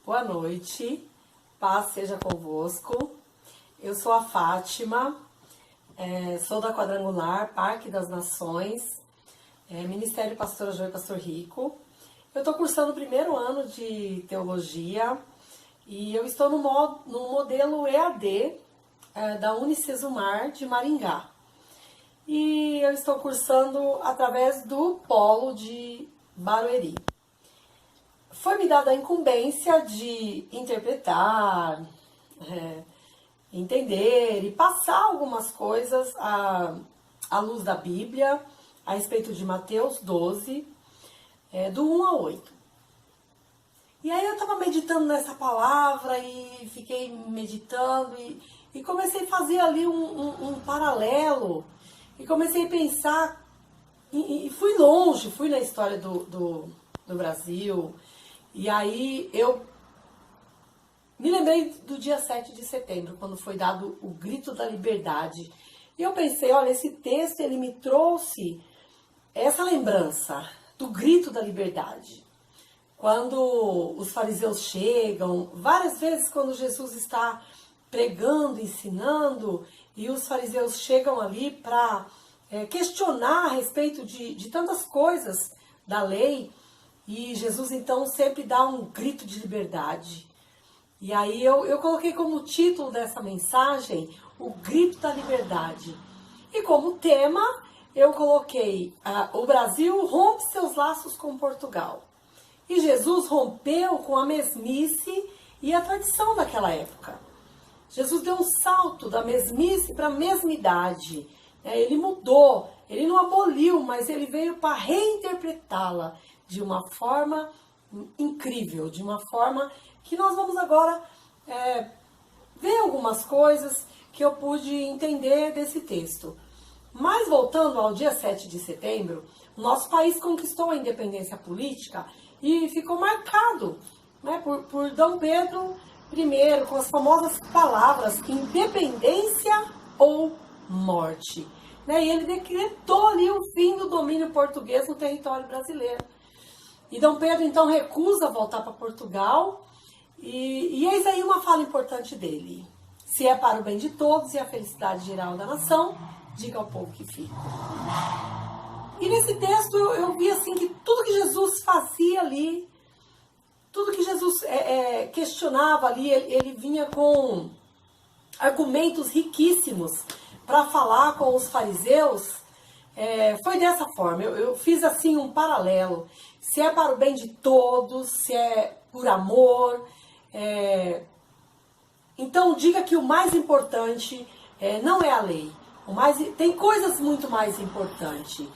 Boa noite, paz seja convosco. Eu sou a Fátima, sou da Quadrangular, Parque das Nações, Ministério Pastora Joia e Pastor Rico. Eu estou cursando o primeiro ano de Teologia e eu estou no modelo EAD da Unicesumar de Maringá. E eu estou cursando através do Polo de Barueri. Foi-me dada a incumbência de interpretar, entender e passar algumas coisas à luz da Bíblia, a respeito de Mateus 12, do 1 ao 8. E aí eu estava meditando nessa palavra e fiquei meditando e comecei a fazer ali um paralelo e comecei a pensar e fui longe, fui na história do Brasil. E aí eu me lembrei do dia 7 de setembro, quando foi dado o grito da liberdade. E eu pensei, olha, esse texto ele me trouxe essa lembrança do grito da liberdade. Quando os fariseus chegam, várias vezes quando Jesus está pregando, ensinando, e os fariseus chegam ali para questionar a respeito de tantas coisas da lei, e Jesus então sempre dá um grito de liberdade. E aí eu coloquei como título dessa mensagem, o grito da liberdade. E como tema eu coloquei, o Brasil rompe seus laços com Portugal. E Jesus rompeu com a mesmice e a tradição daquela época. Jesus deu um salto da mesmice para a mesmidade. Ele mudou, ele não aboliu, mas ele veio para reinterpretá-la de uma forma incrível, de uma forma que nós vamos agora ver algumas coisas que eu pude entender desse texto. Mas voltando ao dia 7 de setembro, o nosso país conquistou a independência política e ficou marcado, né, por Dom Pedro I, com as famosas palavras independência ou morte. Né? E ele decretou ali o fim do domínio português no território brasileiro. E Dom Pedro então recusa voltar para Portugal e eis aí uma fala importante dele. Se é para o bem de todos e a felicidade geral da nação, diga ao povo que fica. E nesse texto eu vi assim que tudo que Jesus fazia ali, tudo que Jesus questionava ali, ele vinha com argumentos riquíssimos para falar com os fariseus. Foi dessa forma, eu fiz assim um paralelo. Se é para o bem de todos, se é por amor, então diga que o mais importante não é a lei. Tem coisas muito mais importantes.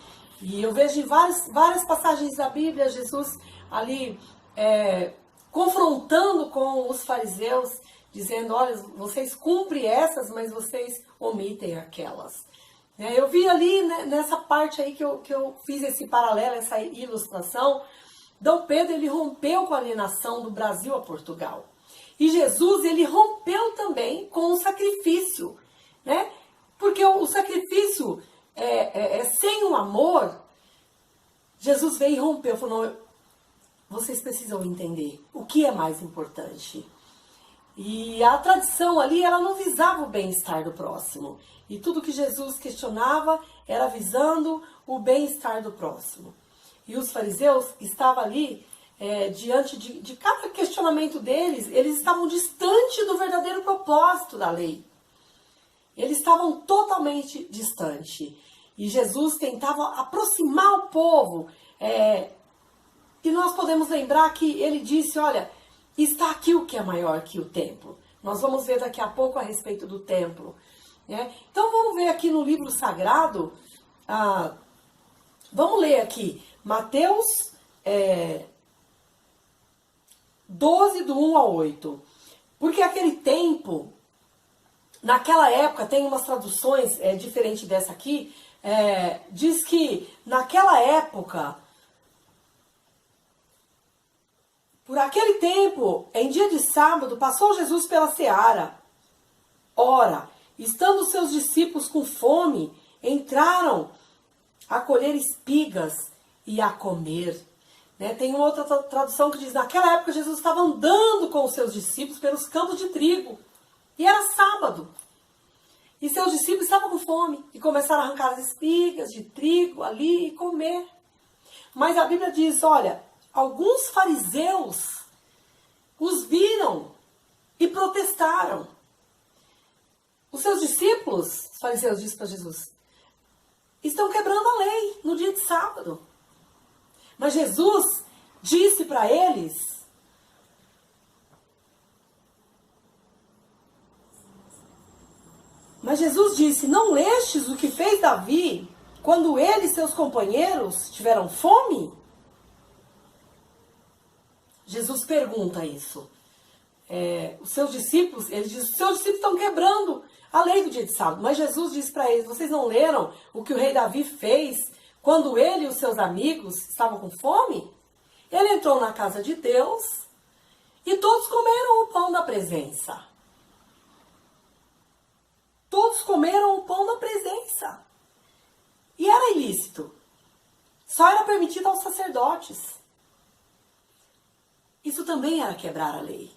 E eu vejo em várias passagens da Bíblia, Jesus ali confrontando com os fariseus, dizendo, olha, vocês cumprem essas, mas vocês omitem aquelas. Eu vi ali, né, nessa parte aí que eu fiz esse paralelo, essa ilustração, Dom Pedro ele rompeu com a alienação do Brasil a Portugal. E Jesus ele rompeu também com o sacrifício, né? Porque o sacrifício sem o amor, Jesus veio e rompeu, falou, não, vocês precisam entender o que é mais importante. E a tradição ali, ela não visava o bem-estar do próximo. E tudo que Jesus questionava era visando o bem-estar do próximo. E os fariseus estavam ali, diante de cada questionamento deles, eles estavam distantes do verdadeiro propósito da lei. Eles estavam totalmente distantes. E Jesus tentava aproximar o povo. E nós podemos lembrar que ele disse, olha, está aqui o que é maior que o templo. Nós vamos ver daqui a pouco a respeito do templo. Então vamos ver aqui no livro sagrado, vamos ler aqui, Mateus 12, do 1 ao 8. Porque aquele tempo, naquela época, tem umas traduções diferentes dessa aqui, diz que naquela época, por aquele tempo, em dia de sábado, passou Jesus pela seara. Ora, estando seus discípulos com fome, entraram a colher espigas e a comer. né? Tem uma outra tradução que diz, naquela época Jesus estava andando com os seus discípulos pelos campos de trigo. E era sábado. E seus discípulos estavam com fome e começaram a arrancar as espigas de trigo ali e comer. Mas a Bíblia diz, olha, alguns fariseus os viram e protestaram. Os seus discípulos, os fariseus disseram para Jesus, estão quebrando a lei no dia de sábado. Mas Jesus disse para eles, não lestes o que fez Davi quando ele e seus companheiros tiveram fome? Jesus pergunta isso. Os seus discípulos, ele diz, os seus discípulos estão quebrando a lei do dia de sábado. Mas Jesus disse para eles, vocês não leram o que o rei Davi fez quando ele e os seus amigos estavam com fome? Ele entrou na casa de Deus e todos comeram o pão da presença. Todos comeram o pão da presença. E era ilícito. Só era permitido aos sacerdotes. Isso também era quebrar a lei.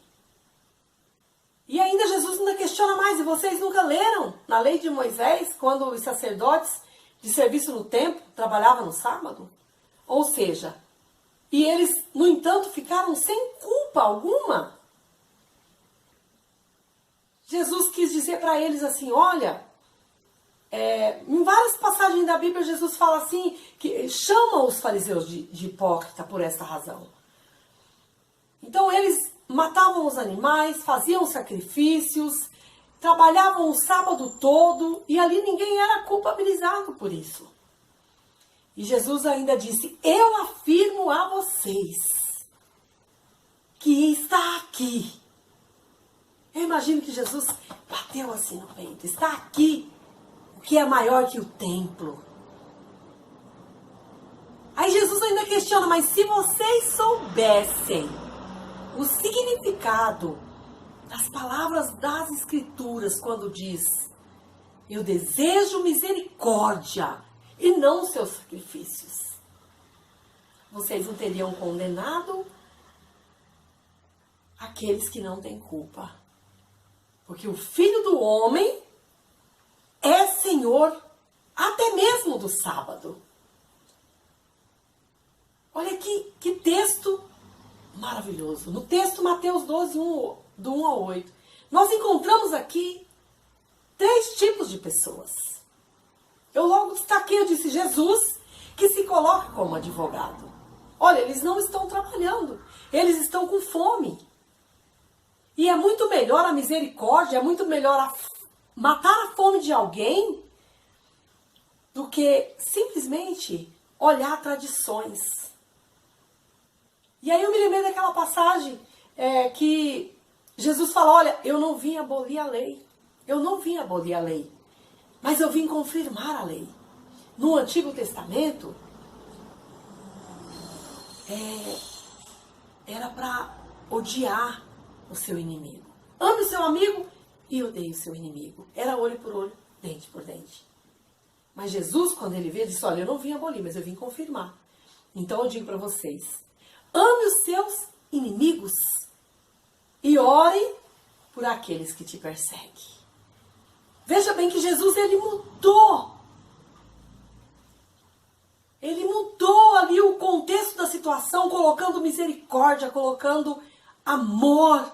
E ainda Jesus ainda questiona mais. E vocês nunca leram na lei de Moisés, quando os sacerdotes de serviço no templo trabalhavam no sábado? Ou seja, e eles, no entanto, ficaram sem culpa alguma. Jesus quis dizer para eles assim, olha, em várias passagens da Bíblia Jesus fala assim, que chama os fariseus de hipócrita por esta razão. Então eles matavam os animais, faziam sacrifícios, trabalhavam o sábado todo e ali ninguém era culpabilizado por isso. E Jesus ainda disse, eu afirmo a vocês que está aqui. Eu imagino que Jesus bateu assim no peito. Está aqui o que é maior que o templo. Aí Jesus ainda questiona, mas se vocês soubessem o significado das palavras das Escrituras quando diz, eu desejo misericórdia e não seus sacrifícios, vocês não teriam condenado aqueles que não têm culpa. Porque o Filho do Homem é Senhor até mesmo do sábado. Olha que texto maravilhoso. No texto Mateus 12, do 1 ao 8, nós encontramos aqui 3 tipos de pessoas. Eu logo destaquei, eu disse, Jesus que se coloca como advogado. Olha, eles não estão trabalhando, eles estão com fome. E é muito melhor a misericórdia, é muito melhor matar a fome de alguém do que simplesmente olhar tradições. E aí eu me lembrei daquela passagem que Jesus fala, olha, eu não vim abolir a lei. Eu não vim abolir a lei, mas eu vim confirmar a lei. No Antigo Testamento, era para odiar o seu inimigo. Ame o seu amigo e odeie o seu inimigo. Era olho por olho, dente por dente. Mas Jesus, quando ele veio, disse, olha, eu não vim abolir, mas eu vim confirmar. Então eu digo para vocês, ame os seus inimigos e ore por aqueles que te perseguem. Veja bem que Jesus, ele mudou. Ele mudou ali o contexto da situação, colocando misericórdia, colocando amor.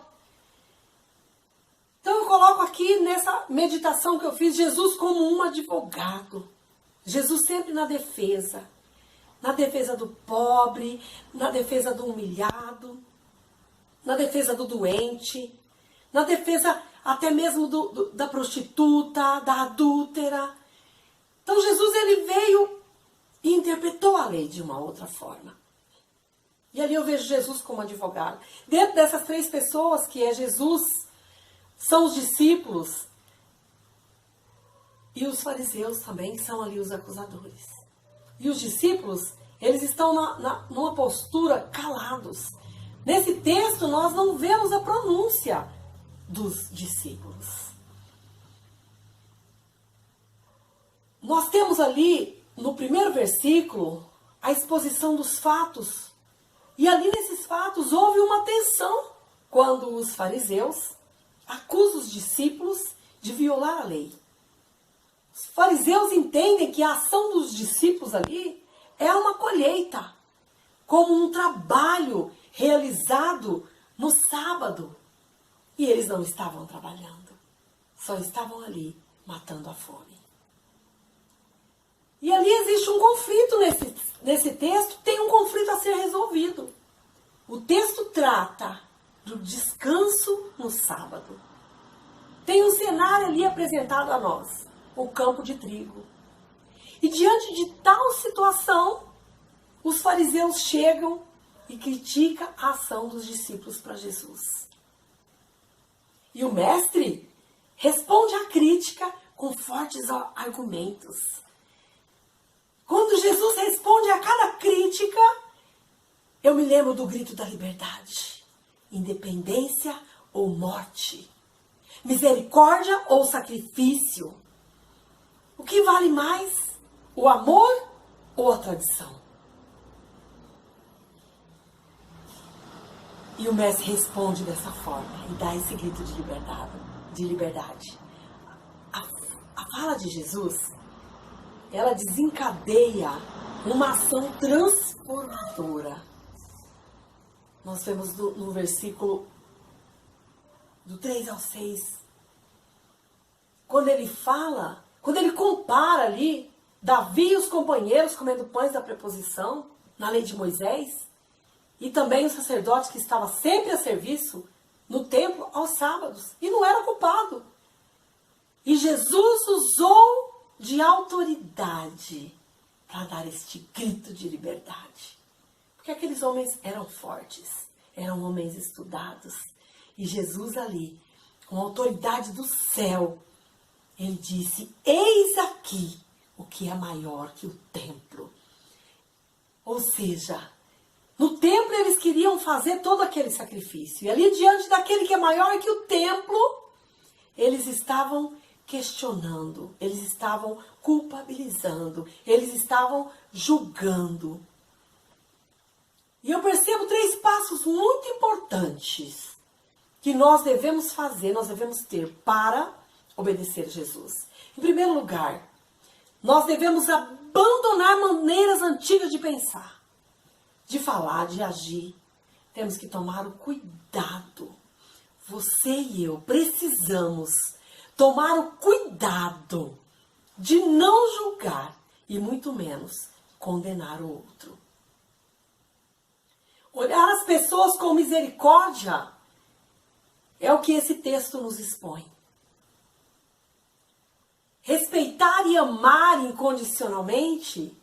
Então eu coloco aqui nessa meditação que eu fiz, Jesus como um advogado. Jesus sempre na defesa do pobre, na defesa do humilhado, na defesa do doente, na defesa até mesmo da prostituta, da adúltera. Então Jesus, ele veio e interpretou a lei de uma outra forma. E ali eu vejo Jesus como advogado. Dentro dessas 3 pessoas que é Jesus, são os discípulos e os fariseus também, que são ali os acusadores. E os discípulos, eles estão numa postura calados. Nesse texto nós não vemos a pronúncia dos discípulos. Nós temos ali, no primeiro versículo, a exposição dos fatos E ali nesses fatos houve uma tensão quando os fariseus acusam os discípulos de violar a lei. Os fariseus entendem que a ação dos discípulos ali é uma colheita, como um trabalho realizado no sábado. E eles não estavam trabalhando, só estavam ali matando a fome. E ali existe um conflito nesse texto, tem um conflito a ser resolvido. O texto trata do descanso no sábado. Tem um cenário ali apresentado a nós, o campo de trigo. E diante de tal situação, os fariseus chegam e criticam a ação dos discípulos para Jesus. E o mestre responde à crítica com fortes argumentos. Quando Jesus responde a cada crítica, eu me lembro do grito da liberdade. Independência ou morte. Misericórdia ou sacrifício. O que vale mais? O amor ou a tradição? E o mestre responde dessa forma e dá esse grito de liberdade. A fala de Jesus, ela desencadeia uma ação transformadora. Nós vemos no versículo do 3 ao 6. Quando ele fala, quando ele compara ali Davi e os companheiros comendo pães da preposição na lei de Moisés, e também o sacerdote que estava sempre a serviço no templo aos sábados, e não era culpado. E Jesus usou de autoridade para dar este grito de liberdade. Porque aqueles homens eram fortes, eram homens estudados. E Jesus ali, com a autoridade do céu, ele disse: eis aqui o que é maior que o templo. Ou seja, no templo eles queriam fazer todo aquele sacrifício. E ali diante daquele que é maior que o templo, eles estavam questionando, eles estavam culpabilizando, eles estavam julgando. E eu percebo 3 passos muito importantes que nós devemos fazer, nós devemos ter para obedecer Jesus. Em primeiro lugar, nós devemos abandonar maneiras antigas de pensar, de falar, de agir. Temos que tomar o cuidado. Você e eu precisamos tomar o cuidado de não julgar e muito menos condenar o outro. Olhar as pessoas com misericórdia é o que esse texto nos expõe. Respeitar e amar incondicionalmente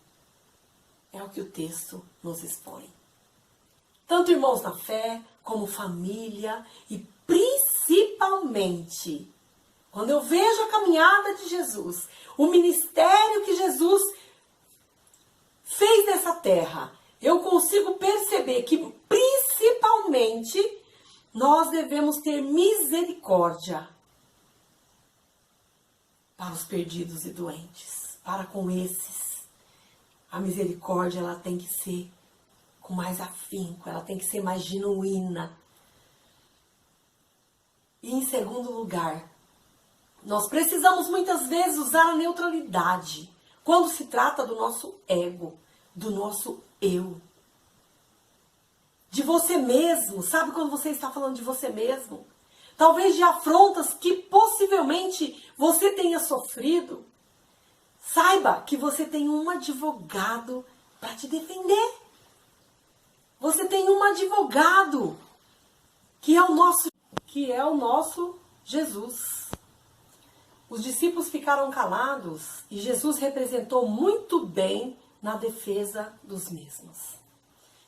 é o que o texto nos expõe. Tanto irmãos na fé, como família e principalmente quando eu vejo a caminhada de Jesus, o ministério que Jesus fez nessa terra, eu consigo perceber que principalmente nós devemos ter misericórdia para os perdidos e doentes, para com esses. A misericórdia, ela tem que ser com mais afinco, ela tem que ser mais genuína. E em segundo lugar, nós precisamos muitas vezes usar a neutralidade quando se trata do nosso ego, do nosso eu. De você mesmo, sabe quando você está falando de você mesmo? Talvez de afrontas que possivelmente você tenha sofrido. Saiba que você tem um advogado para te defender. Você tem um advogado que é o nosso Jesus. Os discípulos ficaram calados e Jesus representou muito bem na defesa dos mesmos.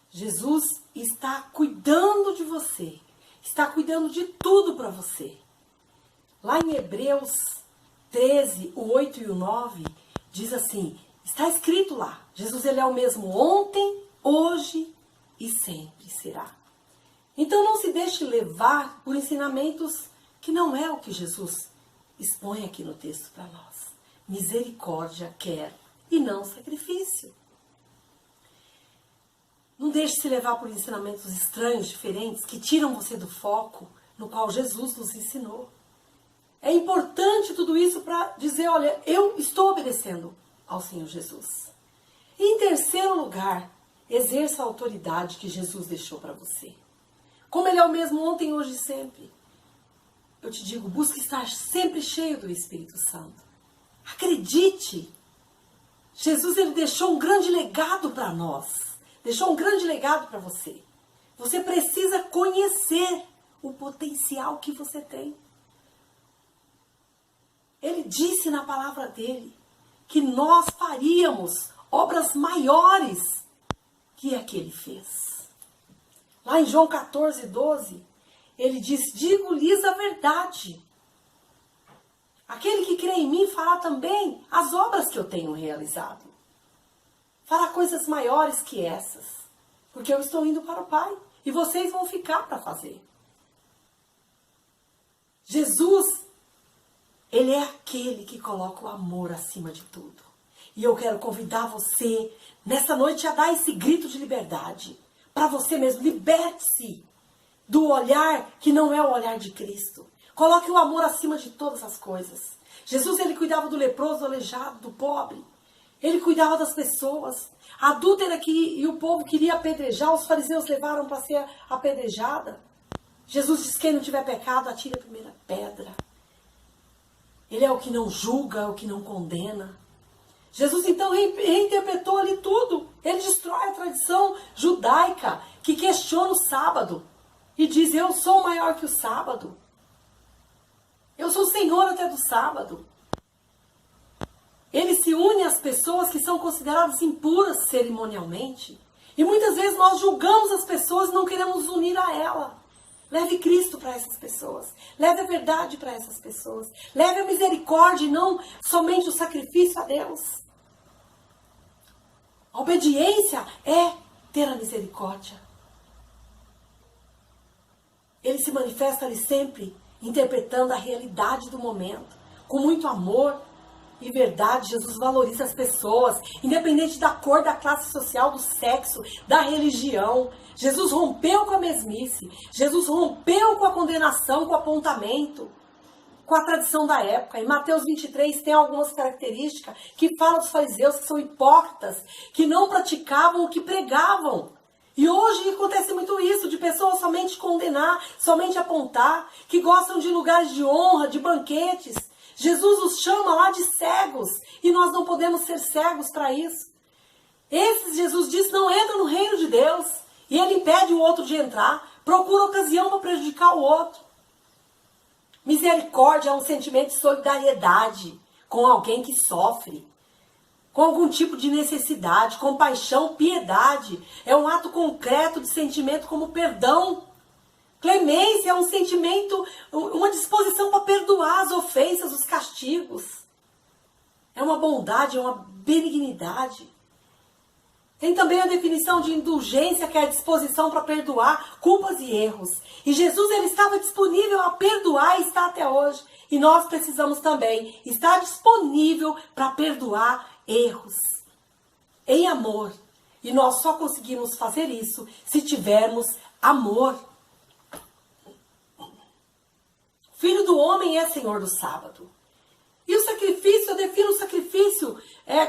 Jesus está cuidando de você, está cuidando de tudo para você. Lá em Hebreus 13, o 8 e o 9, diz assim, está escrito lá, Jesus ele é o mesmo ontem, hoje e sempre será. Então não se deixe levar por ensinamentos que não é o que Jesus expõe aqui no texto para nós. Misericórdia quer e não sacrifício. Não deixe se levar por ensinamentos estranhos, diferentes, que tiram você do foco no qual Jesus nos ensinou. É importante tudo isso para dizer, olha, eu estou obedecendo ao Senhor Jesus. E em terceiro lugar, exerça a autoridade que Jesus deixou para você. Como Ele é o mesmo ontem, hoje e sempre. Eu te digo, busque estar sempre cheio do Espírito Santo. Acredite! Jesus, Ele deixou um grande legado para nós. Deixou um grande legado para você. Você precisa conhecer o potencial que você tem. Ele disse na palavra dele que nós faríamos obras maiores que a que ele fez. Lá em João 14, 12, ele diz, digo-lhes a verdade. Aquele que crê em mim fará também as obras que eu tenho realizado. Fará coisas maiores que essas. Porque eu estou indo para o Pai. E vocês vão ficar para fazer. Jesus, Ele é aquele que coloca o amor acima de tudo. E eu quero convidar você, nessa noite, a dar esse grito de liberdade. Para você mesmo, liberte-se do olhar que não é o olhar de Cristo. Coloque o amor acima de todas as coisas. Jesus, Ele cuidava do leproso, do aleijado, do pobre. Ele cuidava das pessoas. A adúltera e o povo queria apedrejar, os fariseus levaram para ser apedrejada. Jesus diz, quem não tiver pecado, atire a primeira pedra. Ele é o que não julga, é o que não condena. Jesus então reinterpretou ali tudo. Ele destrói a tradição judaica que questiona o sábado. E diz, eu sou maior que o sábado. Eu sou Senhor até do sábado. Ele se une às pessoas que são consideradas impuras cerimonialmente. E muitas vezes nós julgamos as pessoas e não queremos unir a ela. Leve Cristo para essas pessoas. Leve a verdade para essas pessoas. Leve a misericórdia e não somente o sacrifício a Deus. A obediência é ter a misericórdia. Ele se manifesta ali sempre interpretando a realidade do momento. Com muito amor e verdade, Jesus valoriza as pessoas, independente da cor, da classe social, do sexo, da religião. Jesus rompeu com a mesmice. Jesus rompeu com a condenação, com o apontamento, com a tradição da época. Em Mateus 23 tem algumas características que falam dos fariseus que são hipócritas, que não praticavam o que pregavam. E hoje acontece muito isso, de pessoas somente condenar, somente apontar, que gostam de lugares de honra, de banquetes. Jesus os chama lá de cegos, e nós não podemos ser cegos para isso. Esses, Jesus diz, não entram no reino de Deus, e ele impede o outro de entrar, procura ocasião para prejudicar o outro. Misericórdia é um sentimento de solidariedade com alguém que sofre, com algum tipo de necessidade, compaixão, piedade. É um ato concreto de sentimento como perdão. Clemência é um sentimento, uma disposição para perdoar as ofensas, os castigos. É uma bondade, é uma benignidade. Tem também a definição de indulgência, que é a disposição para perdoar culpas e erros. E Jesus, ele estava disponível a perdoar e está até hoje. E nós precisamos também estar disponível para perdoar erros. Em amor. E nós só conseguimos fazer isso se tivermos amor. Filho do homem é Senhor do sábado. E o sacrifício, eu defino o sacrifício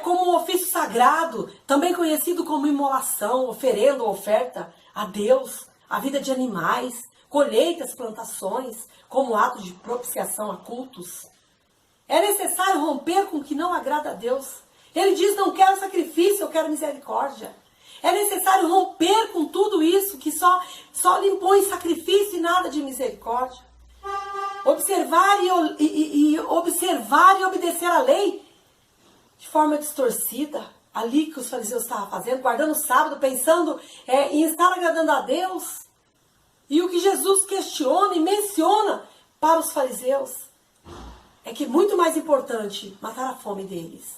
como um ofício sagrado, também conhecido como imolação, oferenda ou oferta a Deus, a vida de animais, colheitas, plantações, como ato de propiciação a cultos. É necessário romper com o que não agrada a Deus. Ele diz, não quero sacrifício, eu quero misericórdia. É necessário romper com tudo isso que só lhe impõe sacrifício e nada de misericórdia. Observar e obedecer a lei de forma distorcida, ali que os fariseus estavam fazendo, guardando o sábado, pensando em estar agradando a Deus. E o que Jesus questiona e menciona para os fariseus é que é muito mais importante matar a fome deles